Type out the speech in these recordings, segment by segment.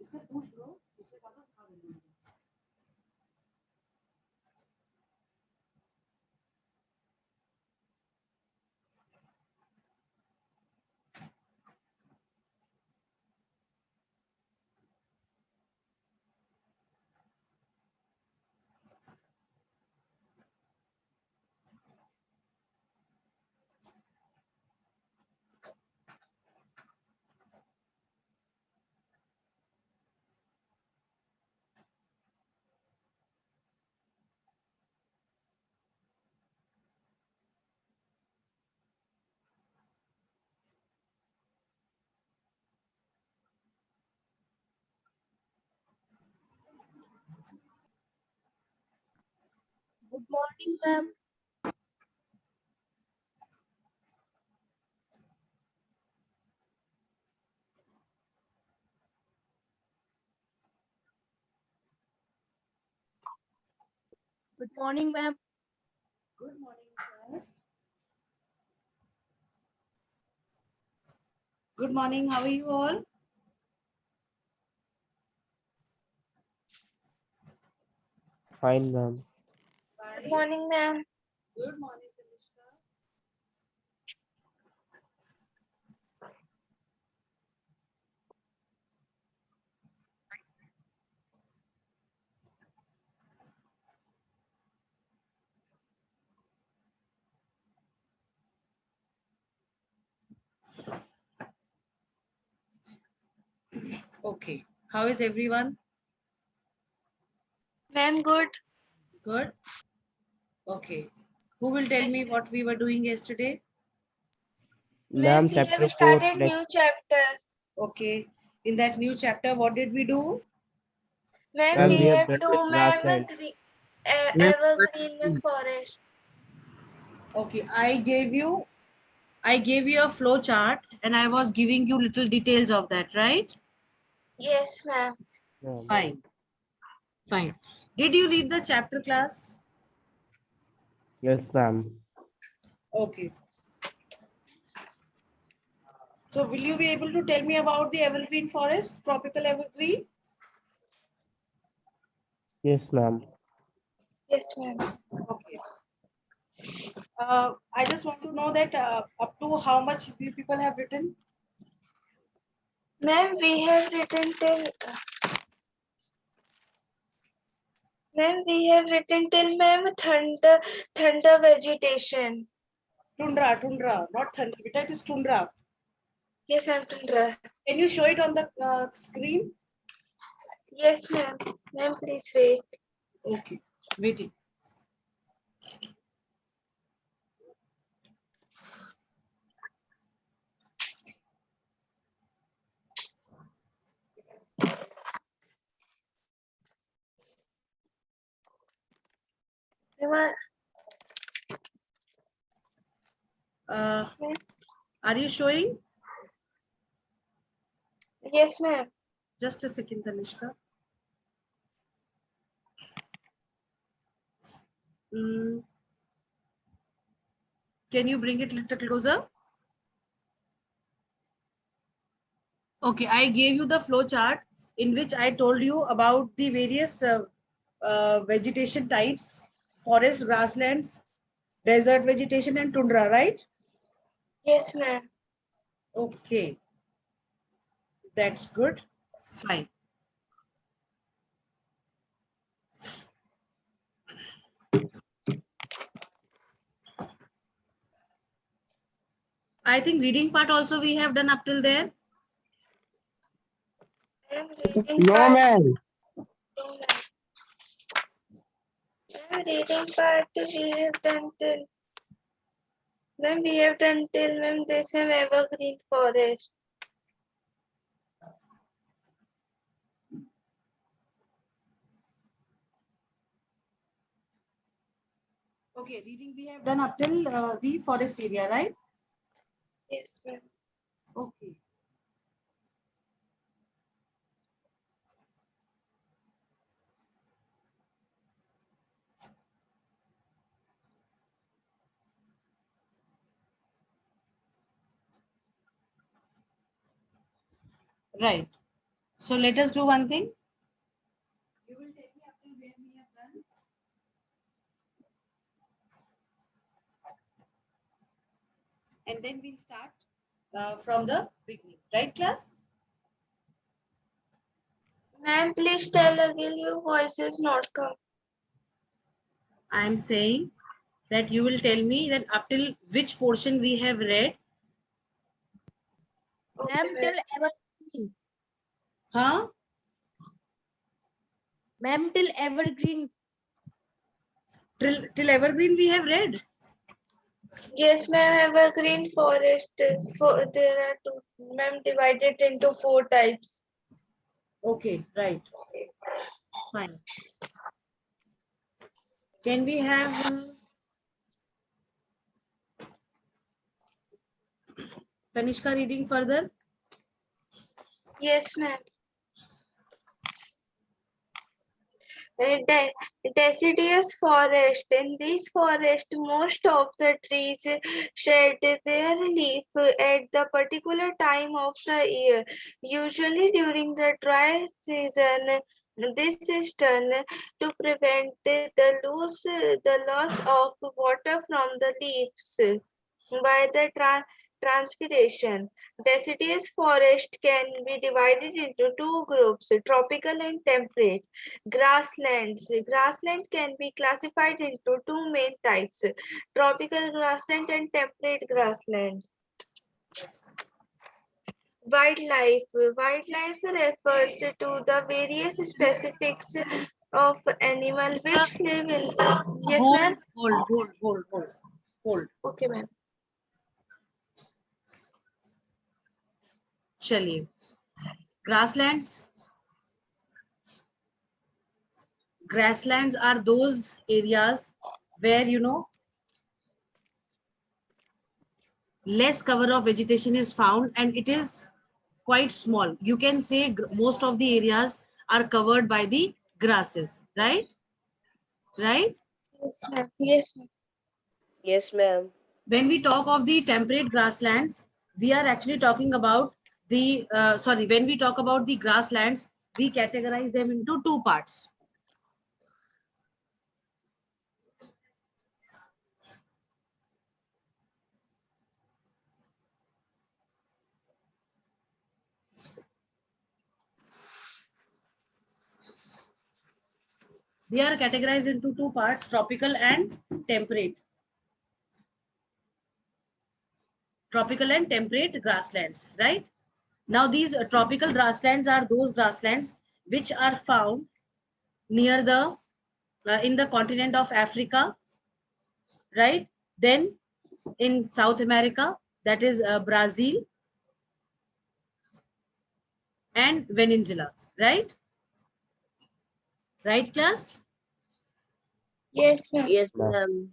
इससे पूछ लो, इससे पता कहाँ गई। Good morning, ma'am. Good morning, ma'am. Good morning, sir. Good morning. How are you all? Fine, ma'am. Good morning, ma'am. Good morning, Kanishka. Okay. How is everyone? Ma'am, good. Good. Okay. Who will tell me what we were doing yesterday? Ma'am, Ma'am, we chapter have 4, started like, new chapter. Okay. In that new chapter, what did we do? Ma'am, ma'am, we we have have done to, ma'am, grassland. evergreen and forest. Okay. I gave you a flow chart and I was giving you little details of that, right? Yes, ma'am. Ma'am. Fine. Fine. Did you read the chapter, class? Yes, ma'am. Okay. So will you be able to tell me about the evergreen forest, tropical evergreen? Yes, ma'am. Yes, ma'am. Okay. I just want to know that up to how much you people have written? Ma'am, we have written till. Ma'am, we have written till, ma'am, thunder vegetation. Tundra, not thunder. It is tundra. Yes, ma'am, tundra. Can you show it on the screen? Yes, ma'am. Ma'am, please wait. Okay, waiting. Ma'am, Are you showing? yes, ma'am. Just a second, Tanishka. Can you bring it a little closer? Okay, I gave you the flow chart in which I told you about the various vegetation types, forest, grasslands, desert vegetation and tundra, right? Yes, ma'am. Okay, that's good. Fine. I think reading part also we have done up till there. Ma'am, reading No, part. ma'am. No, ma'am. Ma'am, reading part we have done till. Ma'am, we have done till, ma'am, this ma'am, evergreen forest. Okay, reading we have done up till the forest area, right? Yes, ma'am. Okay. Right. So let us do one thing. You will tell me up till where we have done. And then we'll start from the beginning. Right, class? Ma'am, please tell again, your voice is not come. I am saying that you will tell me that up till which portion we have read. Okay, Ma'am, ma'am. till evergreen. Huh? Ma'am, till evergreen. Till evergreen we have read. Yes, ma'am, evergreen forest. There are two, ma'am, divided into 4 types. Okay, right. Fine. Can we have Tanishka reading further? Yes, ma'am. De- deciduous forest. In this forest, most of the trees shed their leaf at the particular time of the year, usually during the dry season. This is done to prevent the loss of water from the leaves by the transpiration. Deciduous forest can be divided into 2 groups, tropical and temperate. Grasslands. Grassland can be classified into 2 main types, tropical grassland and temperate grassland. Wildlife. Wildlife refers to the various specifics of animals which live in. Yes, Hold, ma'am. hold. Okay, ma'am. Chaliye. Grasslands. Grasslands are those areas where, less cover of vegetation is found and it is quite small. You can say most of the areas are covered by the grasses, right? Right? Yes, ma'am. Yes, ma'am. Yes, ma'am. When we talk of the temperate grasslands, we are actually talking about when we talk about the grasslands, we categorize them into 2 parts. They are categorized into 2 parts, tropical and temperate. Tropical and temperate grasslands, right? Now, these tropical grasslands are those grasslands which are found near the in the continent of Africa, right? Then in South America, that is Brazil and Venezuela, right? Right, class? Yes, ma'am. Yes, Ma'am. ma'am.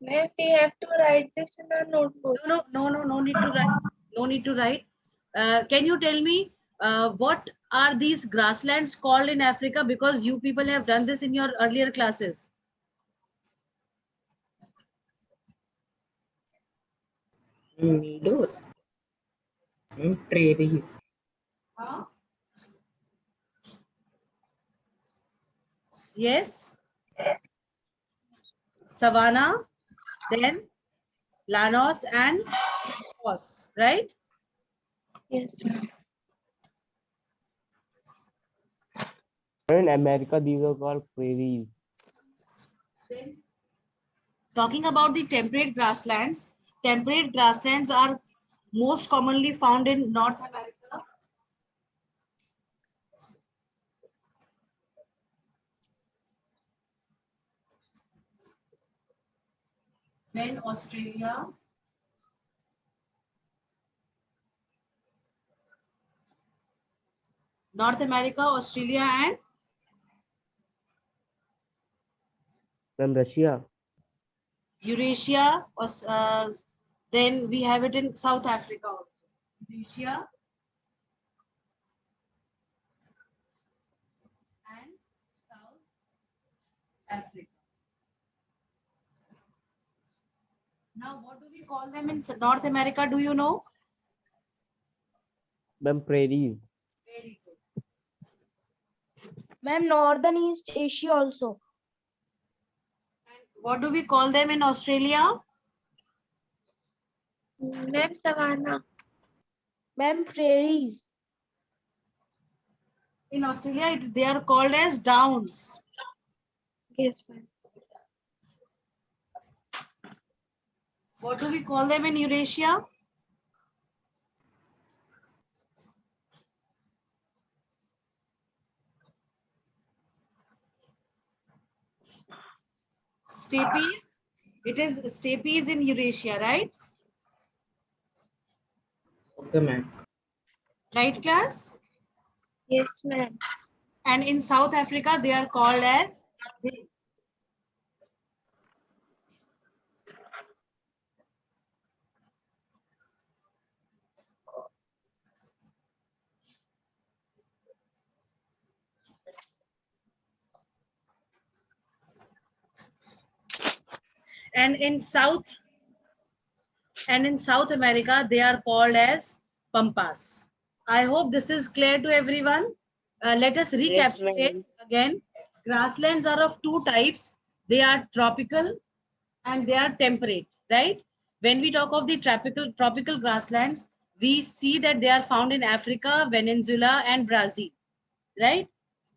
Ma'am, we have to write this in a notebook. No need to write. No need to write. Can you tell me what are these grasslands called in Africa? Because you people have done this in your earlier classes. Meadows, prairies, Huh? Yes. Savannah, then Llanos and Os, right? Yes, ma'am. In America, these are called prairies. Talking about the temperate grasslands are most commonly found in North America, then Australia, North America, Australia, and Then Russia. Eurasia. Then we have it in South Africa also. Eurasia, and South Africa. Now, what do we call them in North America? Do you know? Ma'am, prairies. Very good. Ma'am, Northern East Asia also. What do we call them in Australia? Ma'am, Savannah. Ma'am, prairies. In Australia, they are called as downs. Yes, ma'am. What do we call them in Eurasia? Steppes. It is steppes in Eurasia, right? Okay, ma'am. Right, class? Yes, ma'am. And in South Africa, they are called as and in South America, they are called as pampas. I hope this is clear to everyone. Let us Yes, recapitulate ma'am. again. Grasslands are of two types. They are tropical and they are temperate, right? When we talk of the tropical grasslands, we see that they are found in Africa, Venezuela, and Brazil, right?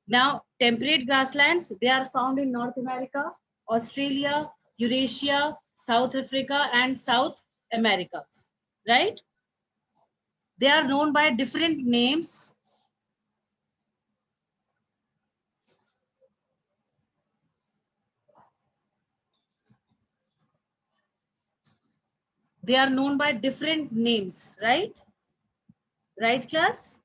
Now, temperate grasslands, they are found in North America, Australia, Eurasia, South Africa, and South America, right? They are known by different names. They are known by different names, right? Right, class?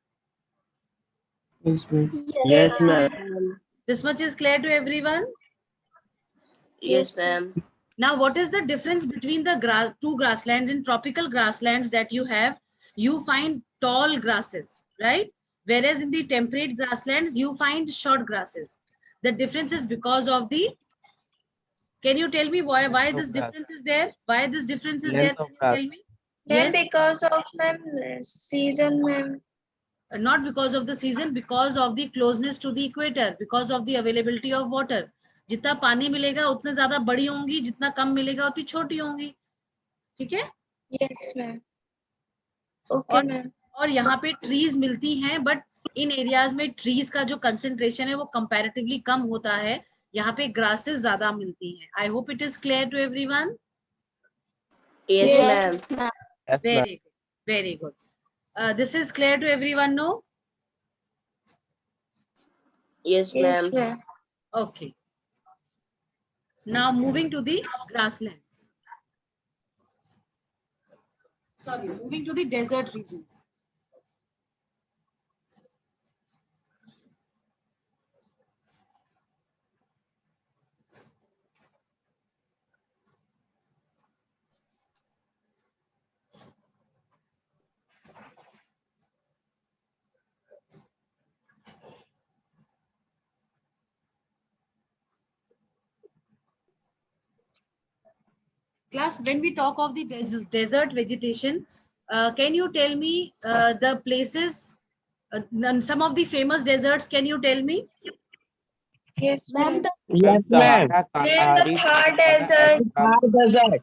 Yes, ma'am. Yes, ma'am. Ma'am. This much is clear to everyone? Yes, ma'am. Now, what is the difference between the two grasslands? In tropical grasslands that you have, you find tall grasses, right? Whereas in the temperate grasslands, you find short grasses. The difference is because of the, can you tell me why Length this of grass. difference is there? Why this difference is there? Length Can of you grass. tell me? Ma'am, Yes, because of ma'am season, ma'am. not because of the season, because of the closeness to the equator, because of the availability of water. जितना पानी मिलेगा उतने ज्यादा बड़ी होंगी, जितना कम मिलेगा उतनी छोटी होंगी, ठीक है? Yes, ma'am. Okay, ma'am. और यहाँ पे ट्रीज मिलती हैं, बट इन एरियाज में ट्रीज का जो कंसेंट्रेशन है वो कंपैरेटिवली कम होता है. यहाँ पे ग्रासेस ज्यादा मिलती हैं. I hope it is clear to everyone. Yes, Yes, ma'am. ma'am. Yes, ma'am. Very good, very good. This is clear to everyone, no? Yes, Yes, ma'am. ma'am. Okay. Now moving to the grasslands. Sorry, moving to the desert regions. Class, when we talk of the desert vegetation, can you tell me the places, some of the famous deserts, can you tell me? Yes, Ma'am, ma'am. the Ma'am, Yes, ma'am. Sahara, Ma'am, the Kalahari, Thar Sahara, Desert. Thar Desert.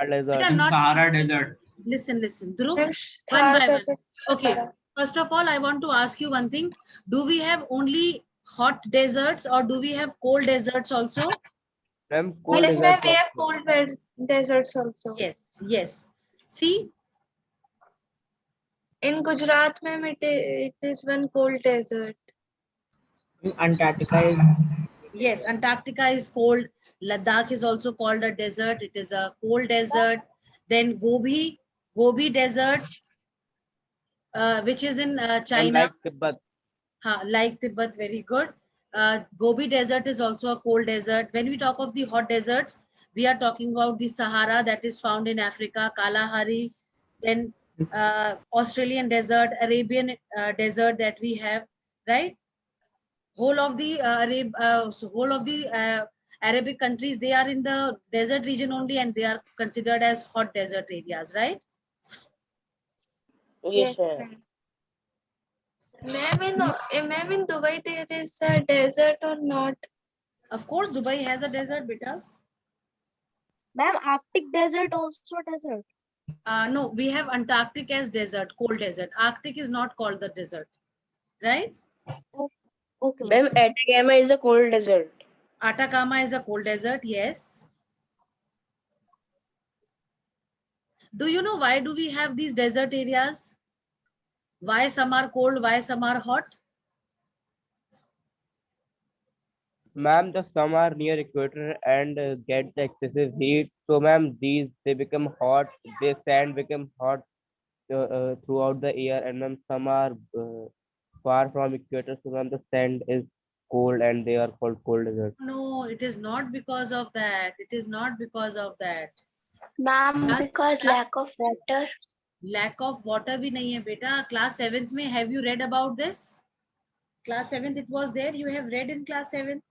Desert. Beta, In not Sahara Desert. listen, Dhruv, Ma'am, one Thar by one. Desert. Okay, first of all, I want to ask you one thing. Do we have only hot deserts or do we have cold deserts also? Ma'am, cold Yes, ma'am. desert We have also. cold deserts also. Yes, yes. See, In Gujarat, ma'am, it is one cold desert. Antarctica is yes, Antarctica is cold. Ladakh is also called a desert. It is a cold desert. Then Gobi Desert, which is in Ma'am, China. like Tibet. Like Tibet, very good. Gobi Desert is also a cold desert. When we talk of the hot deserts, we are talking about the Sahara that is found in Africa, Kalahari, then Australian desert, Arabian desert that we have, right? Whole of the Arabic countries, they are in the desert region only, and they are considered as hot desert areas, right? Yes, Yes, ma'am. ma'am. Ma'am, in Dubai there is a desert or not? Of course, Dubai has a desert, beta. Ma'am, Arctic desert also desert. No, we have Antarctic as desert, cold desert. Arctic is not called the desert, right? Okay. Ma'am, Atacama is a cold desert. Atacama is a cold desert, yes. Do you know why do we have these desert areas? Why some are cold, why some are hot? Ma'am, the some are near equator and get the excessive heat. So, ma'am, these they become hot. They sand become hot throughout the year, and ma'am, some are far from equator. So, ma'am, the sand is cold, and they are called cold desert. No, it is not because of that. It is not because of that. Ma'am, Class- because lack of water. Lack of water भी नहीं है बेटा. Class 7th में have you read about this? Class 7th it was there. You have read in class 7th.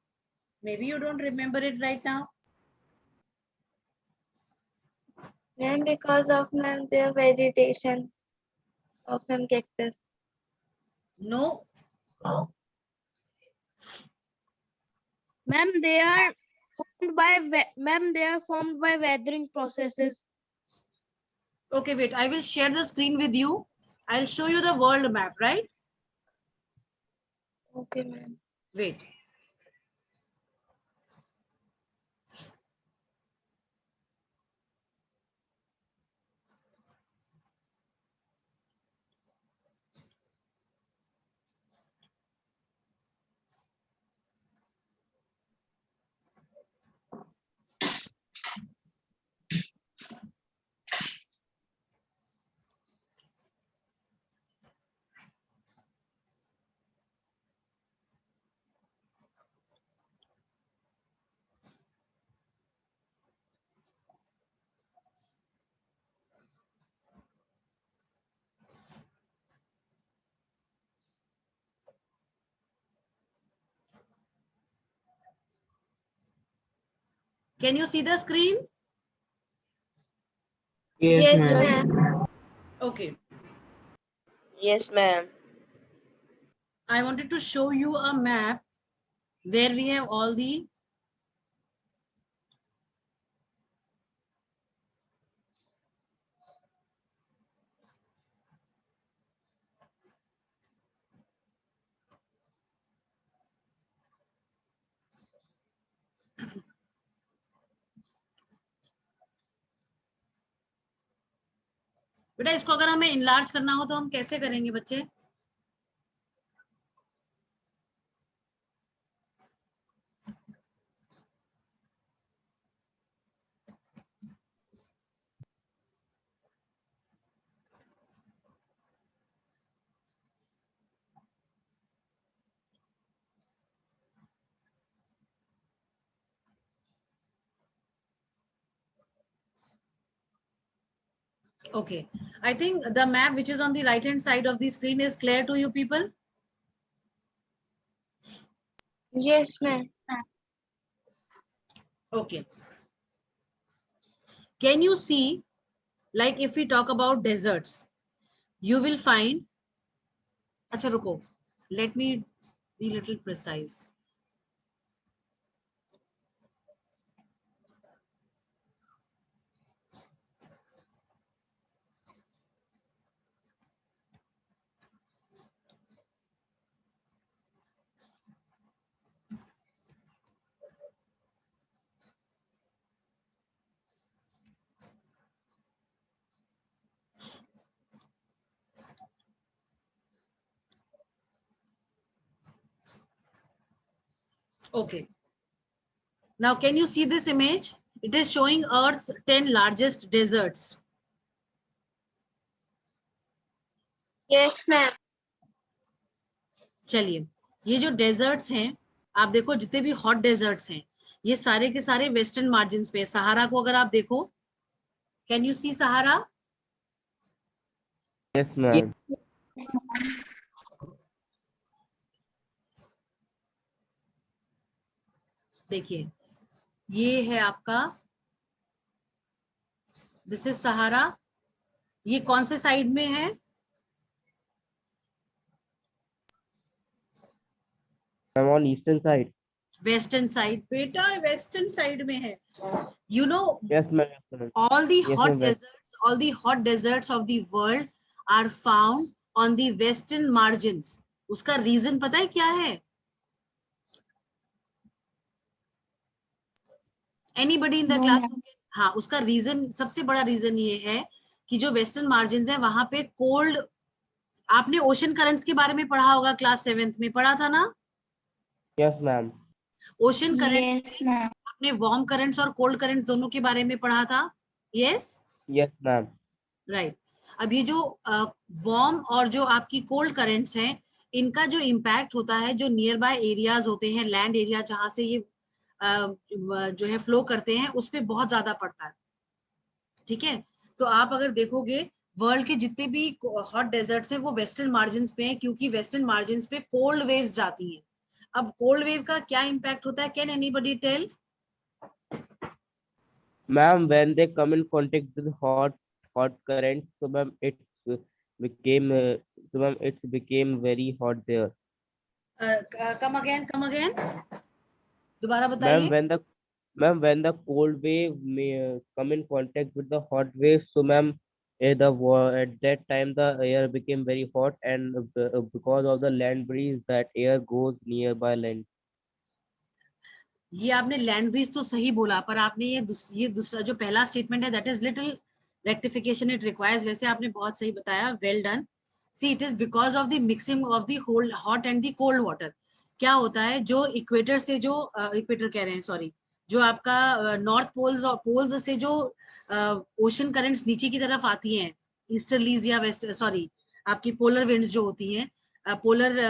Maybe you don't remember it right now. Ma'am, because of their vegetation of cactus. No. Ma'am, they are formed by weathering processes. Okay, wait. I will share the screen with you. I'll show you the world map, right? Okay, ma'am. Wait. Can you see the screen? Yes, Yes, ma'am. ma'am. Okay. Yes, ma'am. I wanted to show you a map where we have all the बेटा इसको अगर हमें enlarge करना हो तो हम कैसे करेंगे बच्चे? Okay. I think the map which is on the right hand side of the screen is clear to you people. Yes, ma'am. Okay. Can you see, like if we talk about deserts, you will find, acha ruko, let me be little precise. Okay. Now, can you see this image? It is showing Earth's 10 largest deserts. Yes, ma'am. चलिए, ये जो desserts हैं, आप देखो जितने भी hot desserts हैं, ये सारे के सारे वेस्टर्न मार्जिन पे. सहारा को अगर आप देखो, can you see Sahara? Yes, ma'am. देखिए ये है आपका, दिस इज सहारा। ये कौन से साइड में है? I'm on eastern side. Western side बेटा, वेस्टर्न साइड में है। You know Yes, ma'am. Yes, ma'am. all the Yes, hot ma'am. deserts, all the hot deserts of the world are found on the western margins. उसका reason पता है क्या है? Anybody in the class? हाँ, उसका reason, सबसे बड़ा reason ये है कि जो वेस्टर्न मार्जिन है वहां पे कोल्ड, आपने ओशन करंट्स के बारे में पढ़ा होगा, क्लास 7th में पढ़ा था ना? Yes, ma'am. ओशन करंट आपने वार्म करंट्स और कोल्ड करंट्स दोनों के बारे में पढ़ा था। Yes, Yes, ma'am. राइट। अब ये जो वार्म और जो आपकी कोल्ड करंट्स हैं, इनका जो इम्पैक्ट होता है, जो नियर बाय एरियाज होते हैं, लैंड एरिया जहां से ये जो है फ्लो करते हैं, उस पर बहुत ज्यादा पड़ता है। ठीक है, तो आप अगर देखोगे वर्ल्ड के जितने भी हॉट डेजर्ट्स हैं वो वेस्टर्न मार्जिन पे हैं, क्योंकि वेस्टर्न मार्जिन पे कोल्ड वेव्स जाती हैं। अब कोल्ड वेव का क्या इम्पैक्ट होता है? Can anybody tell? Ma'am, when they come in contact with hot currents, so ma'am, became so ma'am, it became very hot there. Come again, दोबारा Ma'am, बताइए। when the cold wave may come in contact with the hot wave, so ma'am, at that time the air became very hot, and because of the land breeze, that air goes nearby land. ये आपने land breeze तो सही बोला, पर आपने ये दूसरा जो पहला स्टेटमेंट है, that is little rectification it requires. वैसे आपने बहुत सही बताया, well done. See, it is because of the mixing of the whole hot and the cold water. क्या होता है, जो इक्वेटर से जो इक्वेटर कह रहे हैं, सॉरी, जो आपका नॉर्थ पोल्स और पोल्स से जो ओशन करंट्स नीचे की तरफ आती हैं, ईस्टर्लीज या वेस्ट, सॉरी, आपकी पोलर विंड्स जो होती हैं, पोलर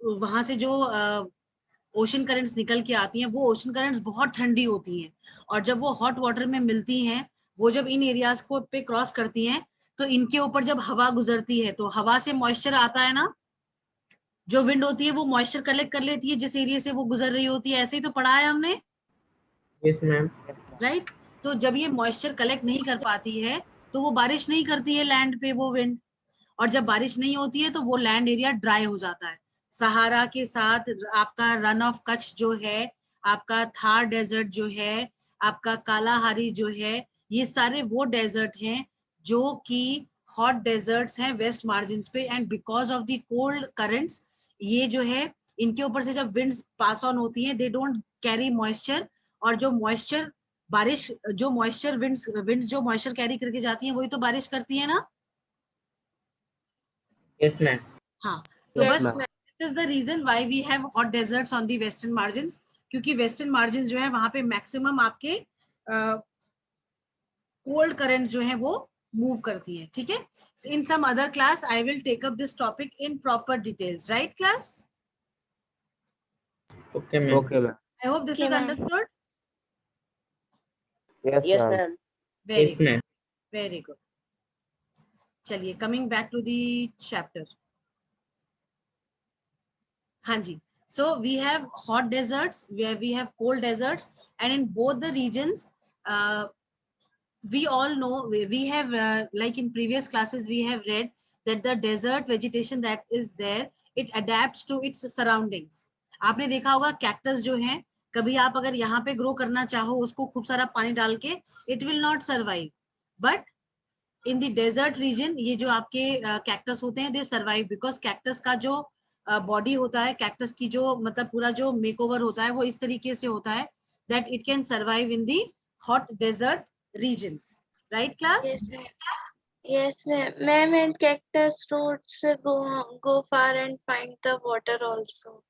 वहां से जो ओशन करंट्स निकल के आती हैं, वो ओशन करंट्स बहुत ठंडी होती हैं, और जब वो हॉट वाटर में मिलती हैं, वो जब इन एरियाज को पे क्रॉस करती हैं, तो इनके ऊपर जब हवा गुजरती है, तो हवा से मॉइस्चर आता है ना, जो विंड होती है वो मॉइस्चर कलेक्ट कर लेती है जिस एरिया से वो गुजर रही होती है। ऐसे ही तो पढ़ा है हमने, Yes, ma'am. राइट? तो जब ये मॉइस्चर कलेक्ट नहीं कर पाती है, तो वो बारिश नहीं करती है लैंड पे वो विंड, और जब बारिश नहीं होती है तो वो लैंड एरिया ड्राई हो जाता है। सहारा के साथ आपका रन ऑफ कच्छ जो है, आपका थार डेजर्ट जो है, आपका कालाहारी जो है, ये सारे वो डेजर्ट हैं जो कि हॉट डेजर्ट्स हैं वेस्ट मार्जिन पे, and because of the cold currents, ये जो है इनके ऊपर से जब विंड्स पास ऑन होती हैं, दे डोंट कैरी मॉइस्चर, और जो मॉइस्चर बारिश, जो मॉइस्चर विंड्स जो मॉइस्चर कैरी करके जाती हैं, वही तो बारिश करती है ना? Yes, ma'am. हाँ, तो Yes, बस ma'am. This is the reason why we have hot deserts on the western margins, क्योंकि वेस्टर्न मार्जिन्स जो है वहां पे मैक्सिमम आपके कोल्ड करंट्स जो है वो मूव करती है। ठीक है, in some other class I will take up this topic in proper details, right class? Okay, ma'am. Okay, ma'am. I hope this Okay, is ma'am. Understood. Yes, Yes, ma'am. ma'am. Very Yes, good, ma'am. Very good. चलिए, coming back to the chapter. हाँ जी, so we have hot deserts where we have cold deserts, and in both the regions we all know, we have like in previous classes we have read that the desert vegetation that is there, it adapts to its surroundings. आपने देखा होगा cactus जो है, कभी आप अगर यहाँ पे ग्रो करना चाहो उसको खूब सारा पानी डाल के, it will not survive, but in the desert region ये जो आपके कैक्टस होते हैं, दे सर्वाइव, बिकॉज कैक्टस का जो बॉडी होता है, कैक्टस की जो मतलब पूरा जो मेकओवर होता है, वो इस तरीके से होता है that it can survive in the hot desert regions, right class? Yes, ma'am. Yes, ma'am. Ma'am, and cactus roots go far and find the water also.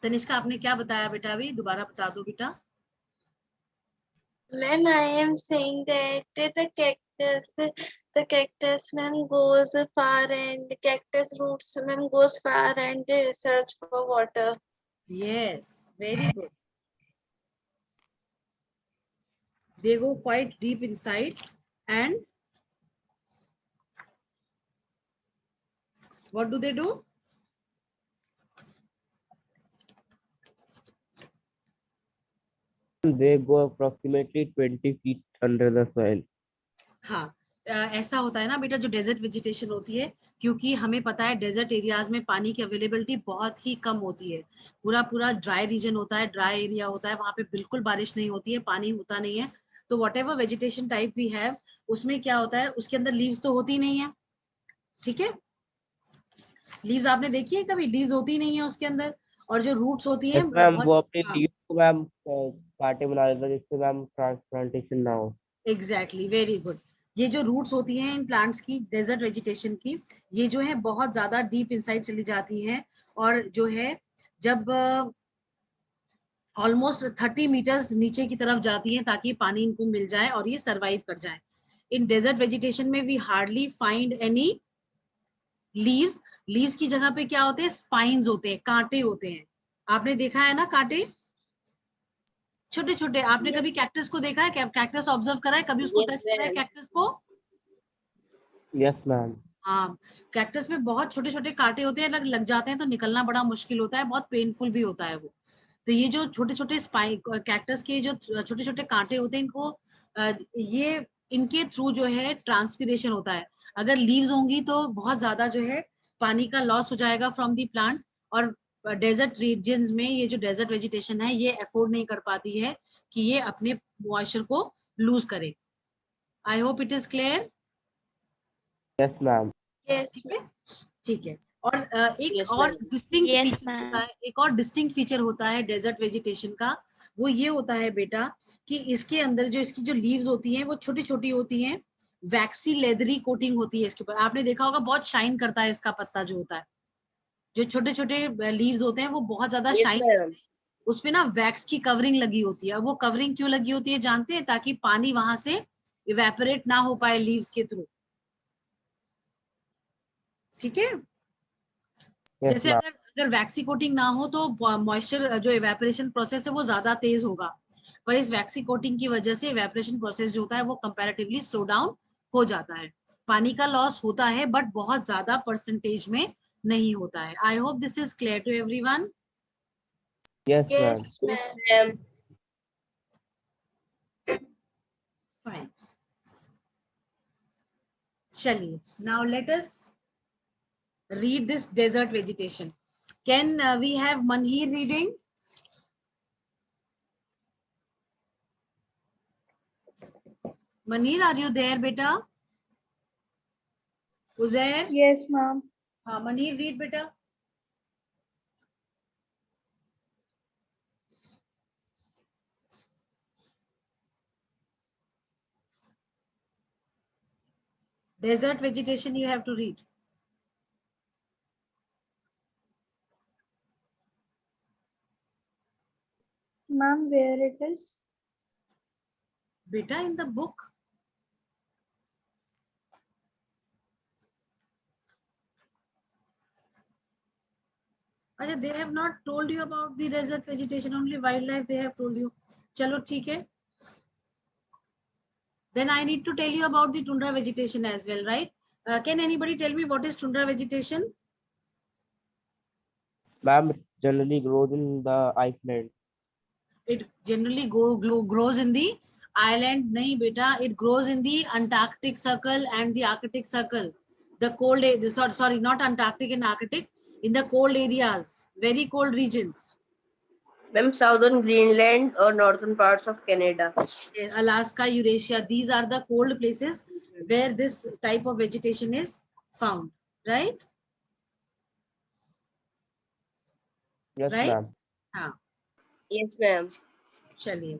Tanishka, आपने क्या बताया बेटा? अभी दोबारा बता दो बेटा। Ma'am, I am saying that the The cactus ma'am goes far and cactus roots ma'am goes far and search for water. Yes, very good. They go quite deep inside and what do they do? They go approximately 20 feet under the soil. हाँ, ऐसा होता है ना बेटा, जो desert vegetation होती है, क्योंकि हमें पता है डेजर्ट एरियाज में पानी की अवेलेबिलिटी बहुत ही कम होती है। पूरा पूरा ड्राई रीजन होता है, ड्राई एरिया होता है, वहां पे बिल्कुल बारिश नहीं होती है, पानी होता नहीं है। तो whatever vegetation type we have, उसमें क्या होता है, उसके अंदर लीव्स तो होती नहीं है। ठीक है, लीव्स आपने देखी है कभी? लीव्स होती नहीं है उसके अंदर, और जो रूट्स होती है Yes, मैम, वो अपने हाँ, लीव्स को मैम कांटे बना देता है जिससे मैम ट्रांसप्लांटेशन ना हो। Exactly, very good. ये जो रूट्स होती हैं इन प्लांट्स की, डेजर्ट वेजिटेशन की, ये जो है बहुत ज्यादा डीप इनसाइड चली जाती हैं, और जो है जब ऑलमोस्ट 30 मीटर्स नीचे की तरफ जाती हैं ताकि पानी इनको मिल जाए और ये सरवाइव कर जाए। इन डेजर्ट वेजिटेशन में we hardly find any leaves. Leaves की जगह पे क्या होते हैं? स्पाइन्स होते हैं, कांटे होते हैं। आपने देखा है ना कांटे, छोटे छोटे। आपने कभी कैक्टस को देखा है? कैक्टस ऑब्जर्व करा है कभी? उसको Yes, टच करा है ma'am. कैक्टस को? Yes ma'am. हाँ, कैक्टस में बहुत छोटे छोटे कांटे होते हैं, लग जाते हैं तो निकलना बड़ा मुश्किल होता है, बहुत पेनफुल भी होता है वो। तो ये जो छोटे छोटे स्पाइक कैक्टस के जो छोटे छोटे कांटे होते हैं, इनको ये इनके थ्रू जो है ट्रांसपीरेशन होता है। अगर लीव्स होंगी तो बहुत ज्यादा जो है पानी का लॉस हो जाएगा फ्रॉम दी प्लांट, और डेजर्ट रीजन्स में ये जो डेजर्ट वेजिटेशन है ये अफोर्ड नहीं कर पाती है कि ये अपने मॉइस्चर को लूज करे। आई hope it is clear. Yes ma'am. Yes. ठीक है, ठीक है। और एक Yes, और ma'am. Distinct Yes, feature ma'am. होता है, एक और डिस्टिंक्ट फीचर होता है डेजर्ट वेजिटेशन का। वो ये होता है बेटा कि इसके अंदर जो इसकी जो लीव्स होती हैं वो छोटी छोटी होती हैं, वैक्सी लेदरी कोटिंग होती है इसके ऊपर। आपने देखा होगा बहुत शाइन करता है इसका पत्ता जो होता है, जो छोटे छोटे लीव्स होते हैं वो बहुत ज्यादा Yes, शाइन, ma'am. उसपे ना वैक्स की कवरिंग लगी होती है। अब वो कवरिंग क्यों लगी होती है जानते हैं? ताकि पानी वहां से इवेपोरेट ना हो पाए लीव्स के थ्रू। ठीक है, यस जैसे मैम। अगर अगर वैक्सी कोटिंग ना हो तो मॉइस्चर जो इवेपोरेशन प्रोसेस है वो ज्यादा तेज होगा, पर इस वैक्सी कोटिंग की वजह से इवेपोरेशन प्रोसेस जो होता है वो कंपैरेटिवली स्लो डाउन हो जाता है। पानी का लॉस होता है बट बहुत ज्यादा परसेंटेज में नहीं होता है। I hope this is clear to everyone. Yes ma'am. Yes, Yes, ma'am. ma'am. Fine, चलिए now let us read this desert vegetation. Can we have Manhir reading? Manhir, are you there, beta? Uzair? Yes, ma'am. हाँ, Manhir, read, beta. Desert vegetation you have to read. Ma'am, where it is? Beta, in the book. Ajay, they have not told you about the desert vegetation, only wildlife they have told you. Chalo, theek hai. Then I need to tell you about the tundra vegetation as well, right? Can anybody tell me what is tundra vegetation? Ma'am, it generally grows in the Iceland. It generally grows in the island. Nahi beta, it grows in the Antarctic Circle and the Arctic Circle. The cold, sorry, not Antarctic and Arctic, in the cold areas, very cold regions. Ma'am, southern Greenland or northern parts of Canada. Alaska, Eurasia, these are the cold places where this type of vegetation is found, right? Yes, Right? ma'am. हाँ, Yes, ma'am. चलिए।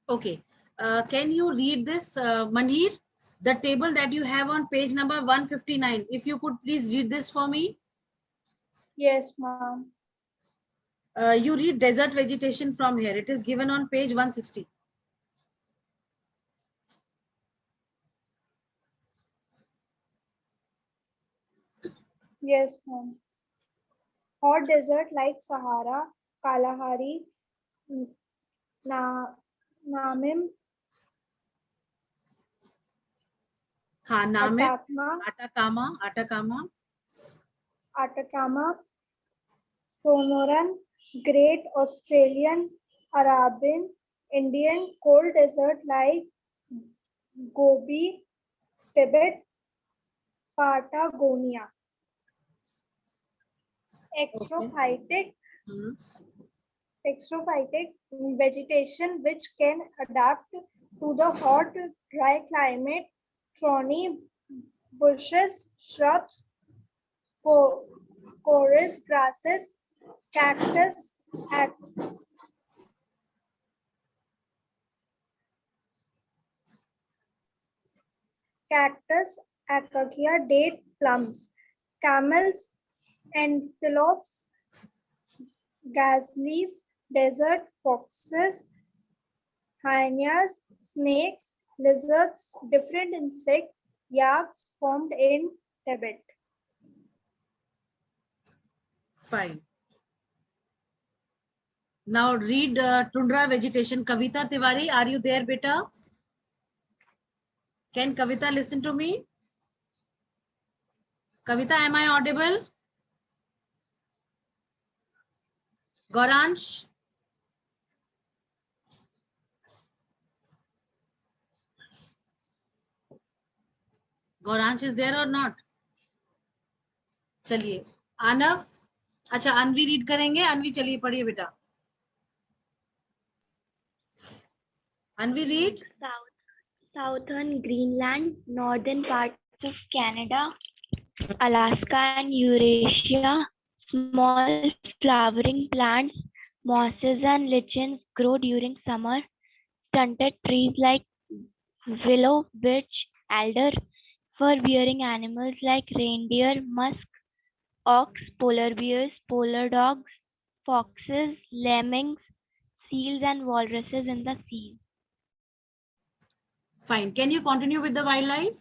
Okay, can you read this, Manhir? The table that you have on page number 159. If you could please read this for me. Yes, ma'am. You read desert vegetation from here. It is given on page 160. Yes, ma'am. Hot desert like Sahara, Kalahari, Na Namib, हाँ, नाम है Atacama, Atacama, Atacama, Sonoran, Great Australian, Arabian, Indian cold desert like Gobi, Tibet, Patagonia. Extrophytic, Hmm. extrophytic vegetation which can adapt to the hot, dry climate, thorny bushes, shrubs, chorus grasses, cactus, cactus, acacia, date, plums, camels, antelopes, gazelles, desert foxes, hyenas, snakes, lizards, different insects, yaks formed in Tibet. Fine. Now read tundra vegetation. Kavita Tiwari, are you there, beta? Can Kavita listen to me? Kavita, am I audible? Goransh? Goransh is there or not? चलिए आनव, अच्छा अनवी read करेंगे. अनवी चलिए पढ़िए बेटा. अनवी read. Southern Greenland, northern parts of Canada, Alaska and Eurasia, small flowering plants, mosses and lichens grow during summer. Stunted trees like willow, birch, alder, fur-bearing animals like reindeer, musk, ox, polar bears, polar dogs, foxes, lemmings, seals and walruses in the sea. Fine. Can you continue with the wildlife?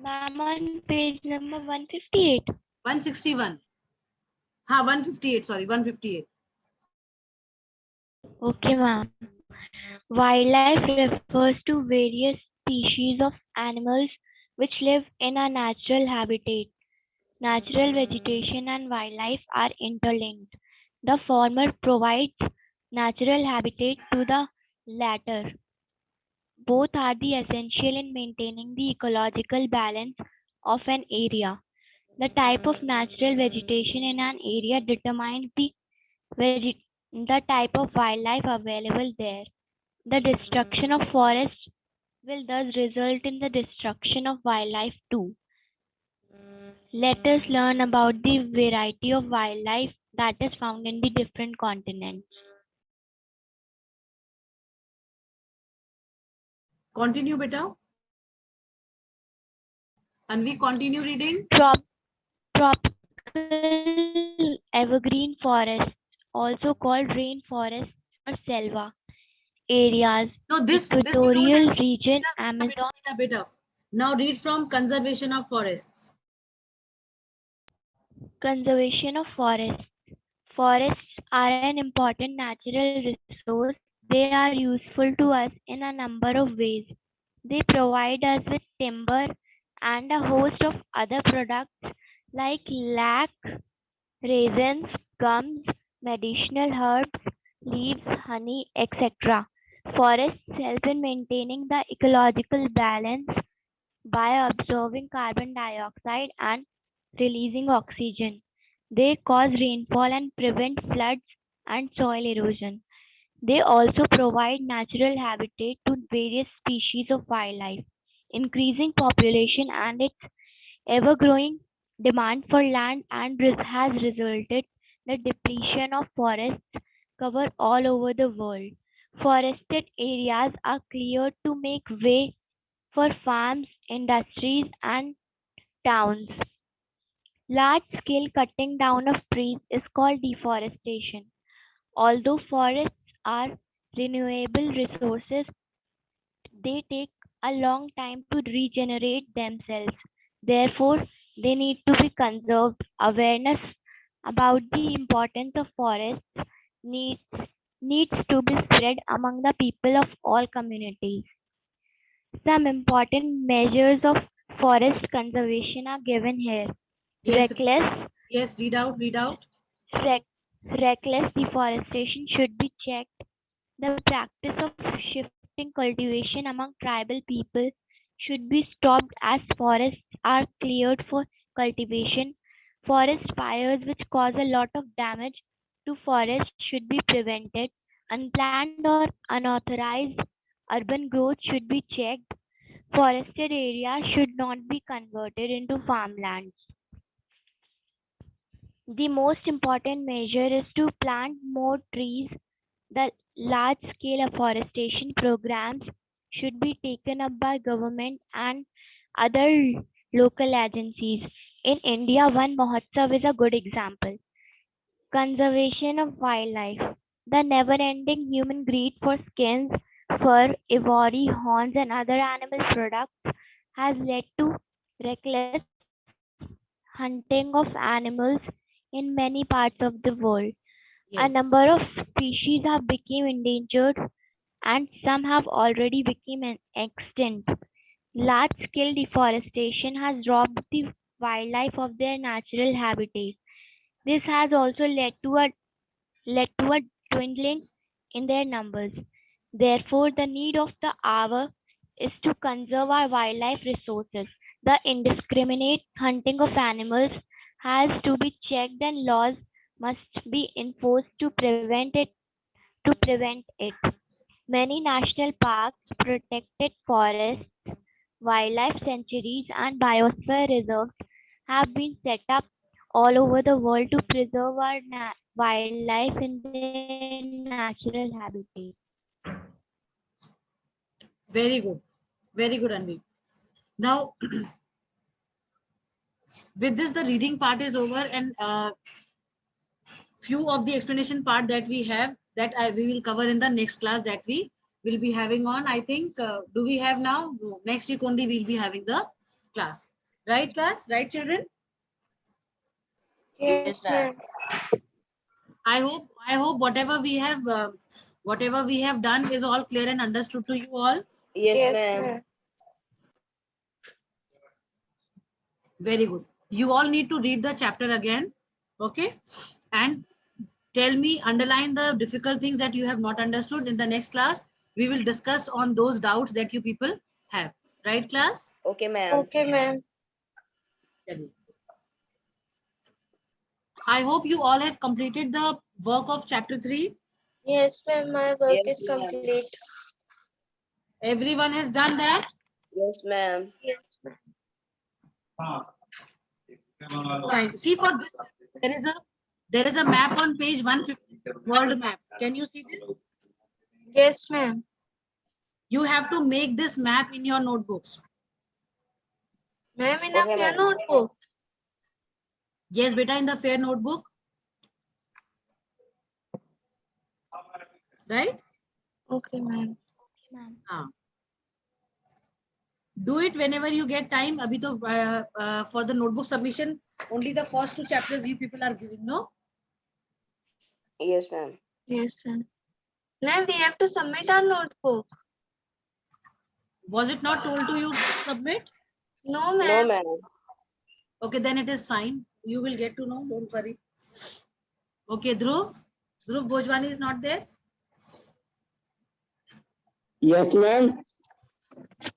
Ma'am, on page number 158. 161. हाँ 158, sorry 158. Okay, ma'am. Wildlife refers to various species of animals which live in a natural habitat. Natural vegetation and wildlife are interlinked. The former provides natural habitat to the latter. Both are the essential in maintaining the ecological balance of an area. The type of natural vegetation in an area determines the type of wildlife available there. The destruction of forests will thus result in the destruction of wildlife too. Let us learn about the variety of wildlife that is found in the different continents. Continue beta. Anvi, continue reading. Tropical evergreen forests, also called rainforests or selva areas, No, this you don't equatorial have. region, Beta, Amazon. beta. Now read from conservation of forests. Conservation of forests. Forests are an important natural resource. They are useful to us in a number of ways. They provide us with timber and a host of other products like lac, raisins, gums, medicinal herbs, leaves, honey, etc. Forests help in maintaining the ecological balance by absorbing carbon dioxide and releasing oxygen. They cause rainfall and prevent floods and soil erosion. They also provide natural habitat to various species of wildlife. Increasing population and its ever-growing demand for land has resulted the depletion of forests cover all over the world. Forested areas are cleared to make way for farms, industries, and towns. Large scale cutting down of trees is called deforestation. Although forests are renewable resources, they take a long time to regenerate themselves. Therefore, they need to be conserved. Awareness about the importance of forests needs, needs to be spread among the people of all communities. Some important measures of forest conservation are given here. Yes, Reckless, yes, read out, read out. rec- reckless deforestation should be checked. The practice of shifting cultivation among tribal people should be stopped as forests are cleared for cultivation. Forest fires, which cause a lot of damage to forests, should be prevented. Unplanned or unauthorized urban growth should be checked. Forested areas should not be converted into farmlands. The most important measure is to plant more trees. The large scale afforestation programs should be taken up by government and other local agencies. In India, One Mahotsav is a good example. Conservation of wildlife. The never ending human greed for skins, fur, ivory, horns, and other animal products has led to reckless hunting of animals in many parts of the world. A Yes. number of species have become endangered and some have already become extinct. Large-scale deforestation has robbed the wildlife of their natural habitat. This has also led to a dwindling in their numbers. Therefore, the need of the hour is to conserve our wildlife resources. The indiscriminate hunting of animals has to be checked and laws must be enforced to prevent it. Many national parks, protected forests, wildlife sanctuaries, and biosphere reserves have been set up all over the world to preserve our wildlife in their natural habitat. Very good. Very good, Anvi. Now, with this, the reading part is over, and few of the explanation part that we have that we will cover in the next class that we will be having on. I think, do we have now? No, next week only we'll be having the class. Right, class? Right, children? Yes, ma'am. I hope whatever we have done is all clear and understood to you all. Yes, Yes, ma'am. ma'am. Very good. You all need to read the chapter again. Okay. And tell me, underline the difficult things that you have not understood. In the next class, we will discuss on those doubts that you people have. Right, class? Okay, ma'am. Okay, ma'am. I hope you all have completed the work of chapter 3. Yes, ma'am. My work Yes, is ma'am. complete. Everyone has done that? Yes, ma'am. Yes, ma'am. Fine. See, for this, there is a map on page 150, world map. Can you see this? Yes, ma'am. You have to make this map in your notebooks. Ma'am, in Okay, a fair ma'am. notebook. Yes, beta, in the fair notebook. Right? Okay, ma'am. Ma'am. Do it whenever you get time. Abhi to, for the notebook submission, only the first 2 chapters you people are giving, no? Yes, ma'am. Yes, ma'am. Ma'am, we have to submit our notebook. Was it not told to you to submit? No, No, ma'am. ma'am. Okay, then it is fine. You will get to know, don't worry. Okay, Dhruv Bhojwani is not there. Yes, ma'am.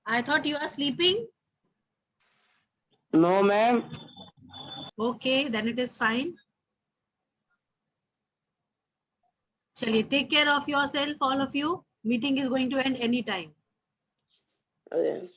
I thought you are sleeping. No, ma'am. Okay, then it is fine. Chaliye, take care of yourself, all of you. Meeting is going to end anytime. Okay.